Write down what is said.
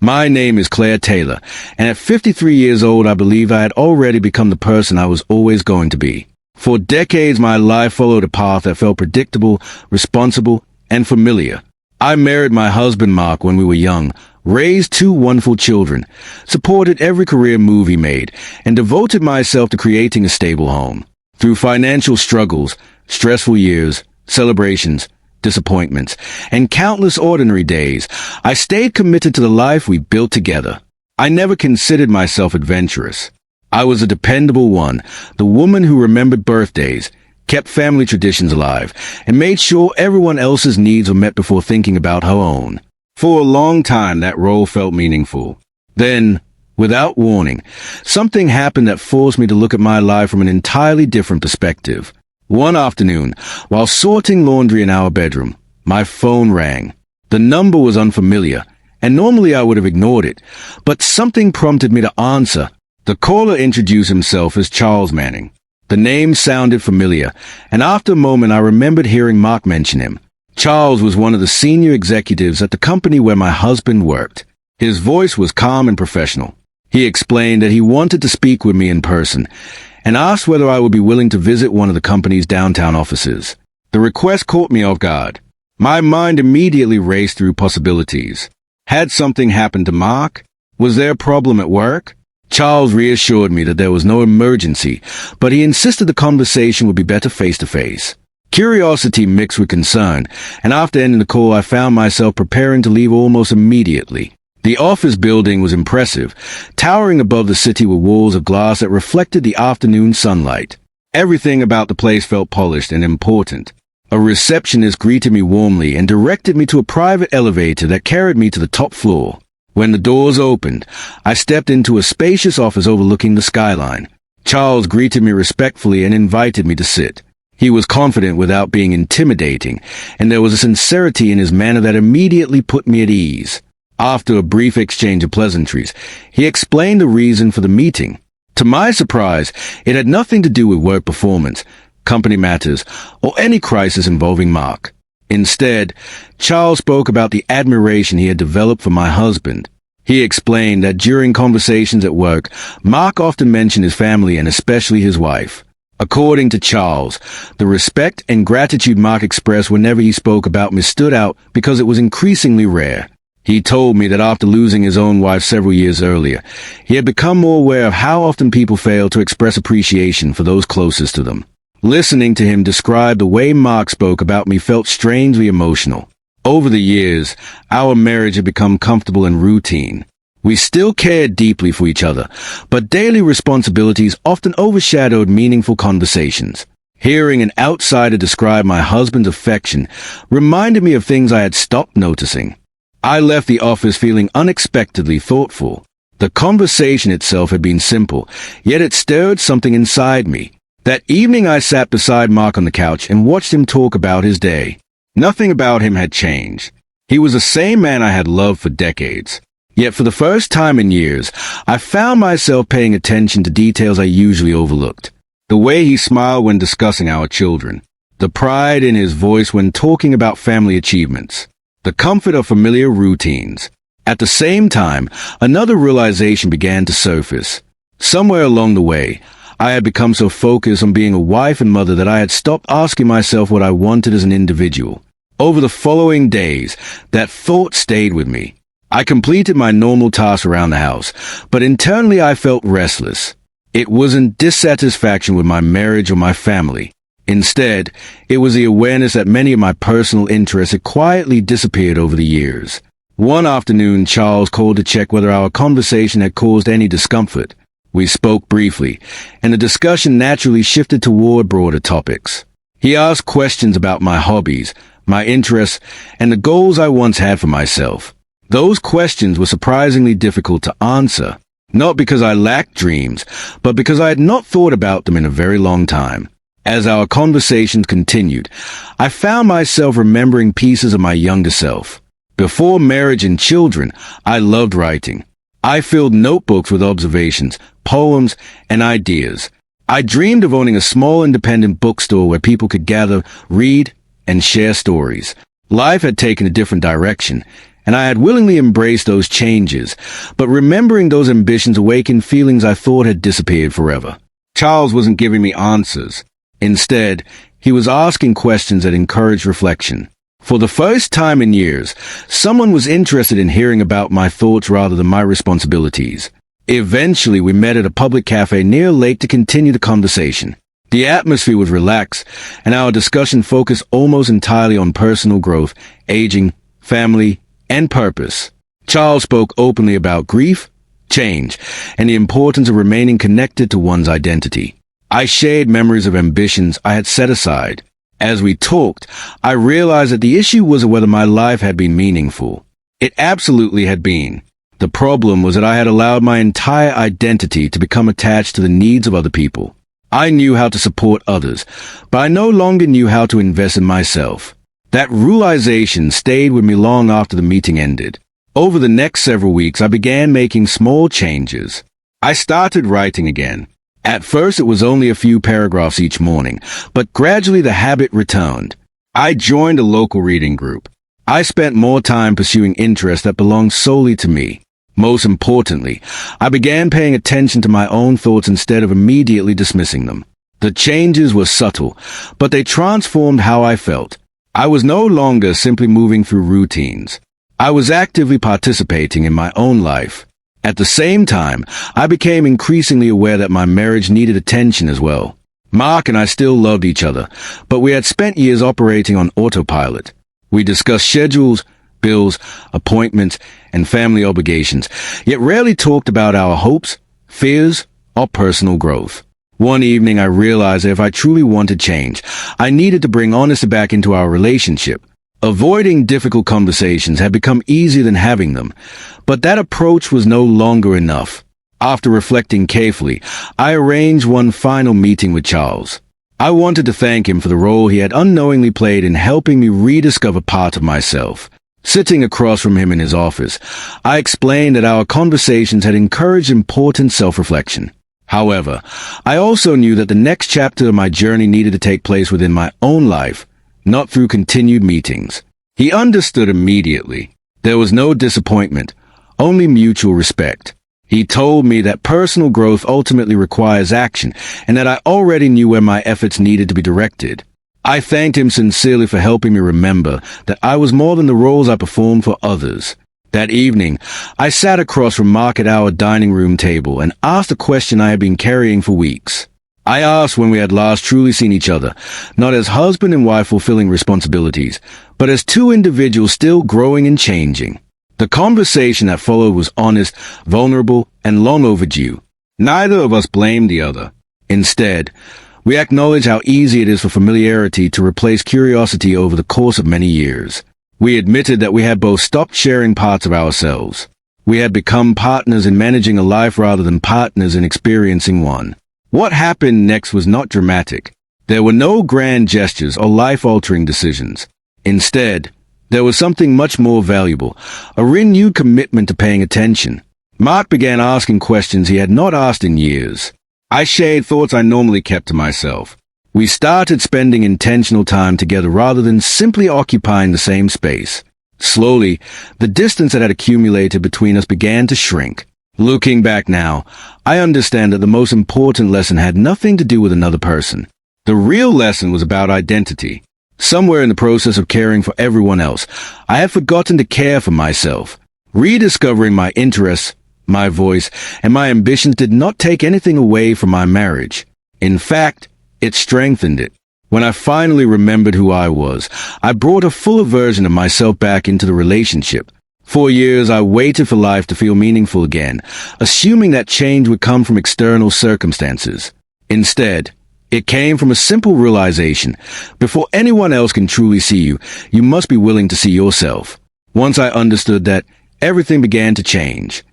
My name is Claire Taylor, and at 53 years old, I believe I had already become the person I was always going to be. For decades, my life followed a path that felt predictable, responsible, and familiar. I married my husband Mark when we were young, raised two wonderful children, supported every career move he made, and devoted myself to creating a stable home. Through financial struggles, stressful years, celebrations, disappointments, and countless ordinary days, I stayed committed to the life we built together. I never considered myself adventurous. I was a dependable one, the woman who remembered birthdays, kept family traditions alive, and made sure everyone else's needs were met before thinking about her own. For a long time, that role felt meaningful. Then, without warning, something happened that forced me to look at my life from an entirely different perspective. One afternoon, while sorting laundry in our bedroom, my phone rang. The number was unfamiliar, and normally I would have ignored it, but something prompted me to answer. The caller introduced himself as Charles Manning. The name sounded familiar, and after a moment I remembered hearing Mark mention him. Charles was one of the senior executives at the company where my husband worked. His voice was calm and professional. He explained that he wanted to speak with me in person, and asked whether I would be willing to visit one of the company's downtown offices. The request caught me off guard. My mind immediately raced through possibilities. Had something happened to Mark? Was there a problem at work? Charles reassured me that there was no emergency, but he insisted the conversation would be better face-to-face. Curiosity mixed with concern, and after ending the call I found myself preparing to leave almost immediately. The office building was impressive, towering above the city with walls of glass that reflected the afternoon sunlight. Everything about the place felt polished and important. A receptionist greeted me warmly and directed me to a private elevator that carried me to the top floor. When the doors opened, I stepped into a spacious office overlooking the skyline. Charles greeted me respectfully and invited me to sit. He was confident without being intimidating, and there was a sincerity in his manner that immediately put me at ease. After a brief exchange of pleasantries, he explained the reason for the meeting. To my surprise, it had nothing to do with work performance, company matters, or any crisis involving Mark. Instead, Charles spoke about the admiration he had developed for my husband. He explained that during conversations at work, Mark often mentioned his family and especially his wife. According to Charles, the respect and gratitude Mark expressed whenever he spoke about me stood out because it was increasingly rare. He told me that after losing his own wife several years earlier, he had become more aware of how often people fail to express appreciation for those closest to them. Listening to him describe the way Mark spoke about me felt strangely emotional. Over the years, our marriage had become comfortable and routine. We still cared deeply for each other, but daily responsibilities often overshadowed meaningful conversations. Hearing an outsider describe my husband's affection reminded me of things I had stopped noticing. I left the office feeling unexpectedly thoughtful. The conversation itself had been simple, yet it stirred something inside me. That evening I sat beside Mark on the couch and watched him talk about his day. Nothing about him had changed. He was the same man I had loved for decades. Yet for the first time in years, I found myself paying attention to details I usually overlooked. The way he smiled when discussing our children. The pride in his voice when talking about family achievements. The comfort of familiar routines. At the same time, another realization began to surface. Somewhere along the way, I had become so focused on being a wife and mother that I had stopped asking myself what I wanted as an individual. Over the following days, that thought stayed with me. I completed my normal tasks around the house, but internally I felt restless. It wasn't dissatisfaction with my marriage or my family. Instead, it was the awareness that many of my personal interests had quietly disappeared over the years. One afternoon, Charles called to check whether our conversation had caused any discomfort. We spoke briefly, and the discussion naturally shifted toward broader topics. He asked questions about my hobbies, my interests, and the goals I once had for myself. Those questions were surprisingly difficult to answer, not because I lacked dreams, but because I had not thought about them in a very long time. As our conversations continued, I found myself remembering pieces of my younger self. Before marriage and children, I loved writing. I filled notebooks with observations, poems, and ideas. I dreamed of owning a small independent bookstore where people could gather, read, and share stories. Life had taken a different direction, and I had willingly embraced those changes, but remembering those ambitions awakened feelings I thought had disappeared forever. Charles wasn't giving me answers. Instead, he was asking questions that encouraged reflection. For the first time in years, someone was interested in hearing about my thoughts rather than my responsibilities. Eventually, we met at a public cafe near a lake to continue the conversation. The atmosphere was relaxed, and our discussion focused almost entirely on personal growth, aging, family, and purpose. Charles spoke openly about grief, change, and the importance of remaining connected to one's identity. I shared memories of ambitions I had set aside. As we talked, I realized that the issue wasn't whether my life had been meaningful. It absolutely had been. The problem was that I had allowed my entire identity to become attached to the needs of other people. I knew how to support others, but I no longer knew how to invest in myself. That realization stayed with me long after the meeting ended. Over the next several weeks, I began making small changes. I started writing again. At first, it was only a few paragraphs each morning, but gradually the habit returned. I joined a local reading group. I spent more time pursuing interests that belonged solely to me. Most importantly, I began paying attention to my own thoughts instead of immediately dismissing them. The changes were subtle, but they transformed how I felt. I was no longer simply moving through routines. I was actively participating in my own life. At the same time, I became increasingly aware that my marriage needed attention as well. Mark and I still loved each other, but we had spent years operating on autopilot. We discussed schedules, bills, appointments, and family obligations, yet rarely talked about our hopes, fears, or personal growth. One evening I realized that if I truly wanted change, I needed to bring honesty back into our relationship. Avoiding difficult conversations had become easier than having them, but that approach was no longer enough. After reflecting carefully, I arranged one final meeting with Charles. I wanted to thank him for the role he had unknowingly played in helping me rediscover part of myself. Sitting across from him in his office, I explained that our conversations had encouraged important self-reflection. However, I also knew that the next chapter of my journey needed to take place within my own life, not through continued meetings. He understood immediately. There was no disappointment, only mutual respect. He told me that personal growth ultimately requires action, and that I already knew where my efforts needed to be directed. I thanked him sincerely for helping me remember that I was more than the roles I performed for others. That evening, I sat across from Mark at our dining room table and asked a question I had been carrying for weeks. I asked when we had last truly seen each other, not as husband and wife fulfilling responsibilities, but as two individuals still growing and changing. The conversation that followed was honest, vulnerable, and long overdue. Neither of us blamed the other. Instead, we acknowledged how easy it is for familiarity to replace curiosity over the course of many years. We admitted that we had both stopped sharing parts of ourselves. We had become partners in managing a life rather than partners in experiencing one. What happened next was not dramatic. There were no grand gestures or life-altering decisions. Instead, there was something much more valuable, a renewed commitment to paying attention. Mark began asking questions he had not asked in years. I shared thoughts I normally kept to myself. We started spending intentional time together rather than simply occupying the same space. Slowly, the distance that had accumulated between us began to shrink. Looking back now, I understand that the most important lesson had nothing to do with another person. The real lesson was about identity. Somewhere in the process of caring for everyone else, I had forgotten to care for myself. Rediscovering my interests, my voice, and my ambitions did not take anything away from my marriage. In fact, it strengthened it. When I finally remembered who I was, I brought a fuller version of myself back into the relationship. For years, I waited for life to feel meaningful again, assuming that change would come from external circumstances. Instead, it came from a simple realization. Before anyone else can truly see you, you must be willing to see yourself. Once I understood that, everything began to change.